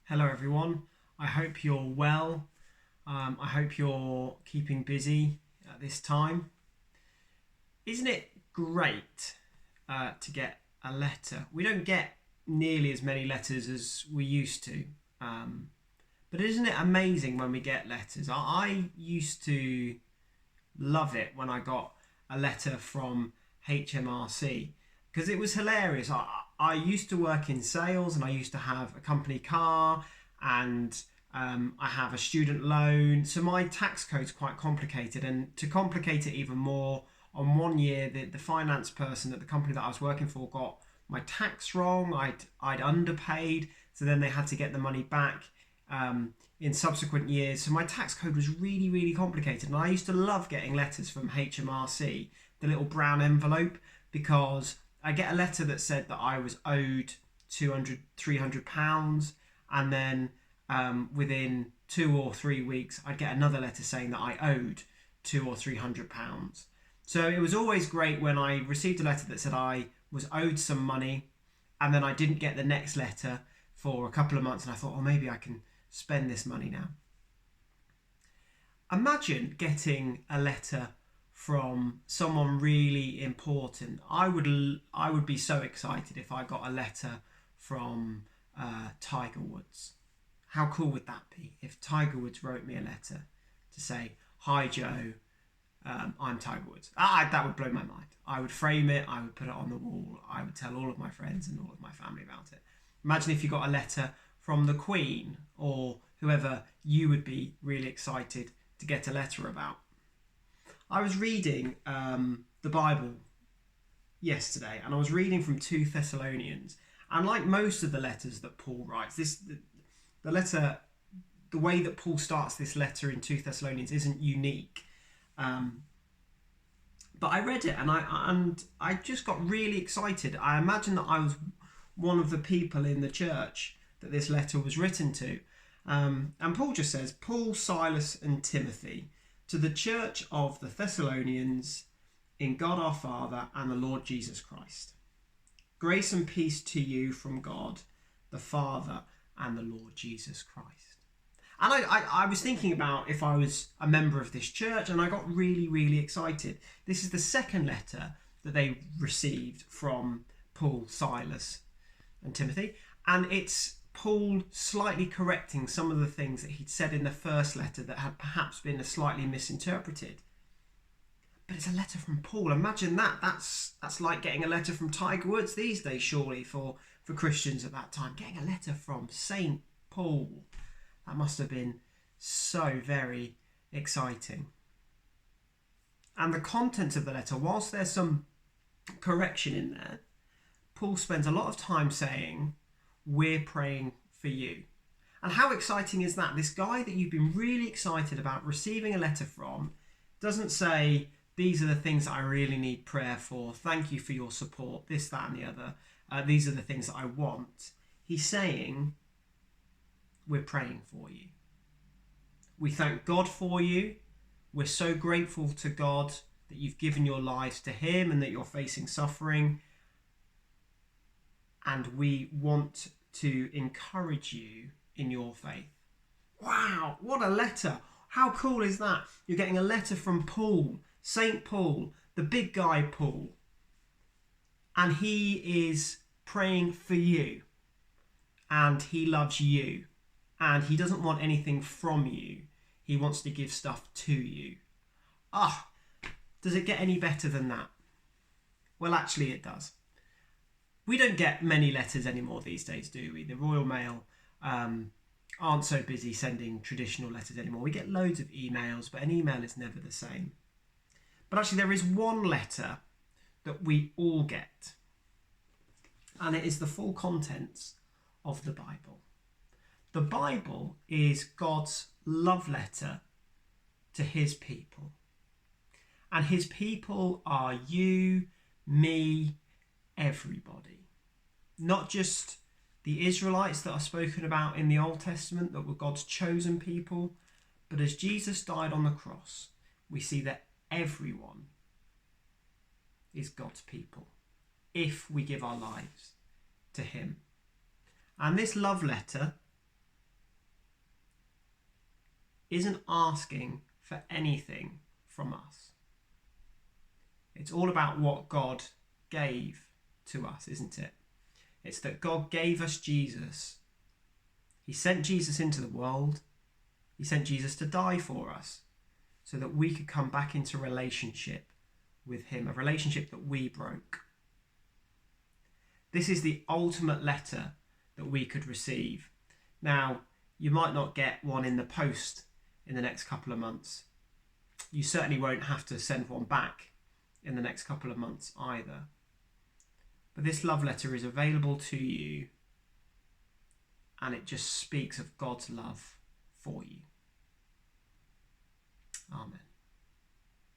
Hello, everyone. I hope you're well. I hope you're keeping busy at this time. Isn't it great to get a letter? We don't get nearly as many letters as we used to. Um, but isn't it amazing when we get letters? I used to love it when I got a letter from HMRC because it was hilarious. I used to work in sales and I used to have a company car and I have a student loan. So my tax code's quite complicated. And to complicate it even more, on one year, the finance person at the company that I was working for got my tax wrong. I'd underpaid. So then they had to get the money back. In subsequent years. So my tax code was really, really complicated. And I used to love getting letters from HMRC, the little brown envelope, because I get a letter that said that I was owed 200, £300. And then within 2 or 3 weeks, I'd get another letter saying that I owed £200 or £300. So it was always great when I received a letter that said I was owed some money and then I didn't get the next letter for a couple of months and I thought, oh, maybe I can spend this money now. Imagine getting a letter from someone really important. I would be so excited if I got a letter from Tiger Woods. How cool would that be if Tiger Woods wrote me a letter to say, "Hi Joe, I'm Tiger Woods." That would blow my mind. I would frame it, I would put it on the wall, I would tell all of my friends and all of my family about it. Imagine if you got a letter from the Queen or whoever you would be really excited to get a letter about. I was reading the Bible yesterday and I was reading from 2 Thessalonians. And like most of the letters that Paul writes, the letter, the way that Paul starts this letter in 2 Thessalonians isn't unique. But I read it and I just got really excited. I imagine that I was one of the people in the church that this letter was written to. And Paul just says, Paul, Silas and Timothy, to the church of the Thessalonians, in God our Father and the Lord Jesus Christ. Grace and peace to you from God, the Father and the Lord Jesus Christ. And I was thinking about if I was a member of this church and I got really, really excited. This is the second letter that they received from Paul, Silas and Timothy. And it's Paul slightly correcting some of the things that he'd said in the first letter that had perhaps been slightly misinterpreted. But it's a letter from Paul. Imagine that. That's like getting a letter from Tiger Woods these days, surely, for Christians at that time. Getting a letter from Saint Paul. That must have been so very exciting. And the contents of the letter, whilst there's some correction in there, Paul spends a lot of time saying, we're praying for you. And how exciting is that? This guy that you've been really excited about receiving a letter from doesn't say, these are the things that I really need prayer for. Thank you for your support, this, that and the other. These are the things that I want. He's saying, we're praying for you. We thank God for you. We're so grateful to God that you've given your lives to him and that you're facing suffering. And we want to encourage you in your faith. Wow, what a letter. How cool is that? You're getting a letter from Paul, Saint Paul, the big guy Paul. And he is praying for you. And he loves you. And he doesn't want anything from you. He wants to give stuff to you. Does it get any better than that? Well, actually it does. We don't get many letters anymore these days, do we? The Royal Mail aren't so busy sending traditional letters anymore. We get loads of emails, but an email is never the same. But actually there is one letter that we all get. And it is the full contents of the Bible. The Bible is God's love letter to his people. And his people are you, me, everybody. Not just the Israelites that are spoken about in the Old Testament that were God's chosen people, but as Jesus died on the cross, we see that everyone is God's people if we give our lives to him. And this love letter isn't asking for anything from us. It's all about what God gave to us, isn't it? It's that God gave us Jesus. He sent Jesus into the world. He sent Jesus to die for us so that we could come back into relationship with him, a relationship that we broke. This is the ultimate letter that we could receive. Now, you might not get one in the post in the next couple of months. You certainly won't have to send one back in the next couple of months either. But this love letter is available to you, and it just speaks of God's love for you. Amen.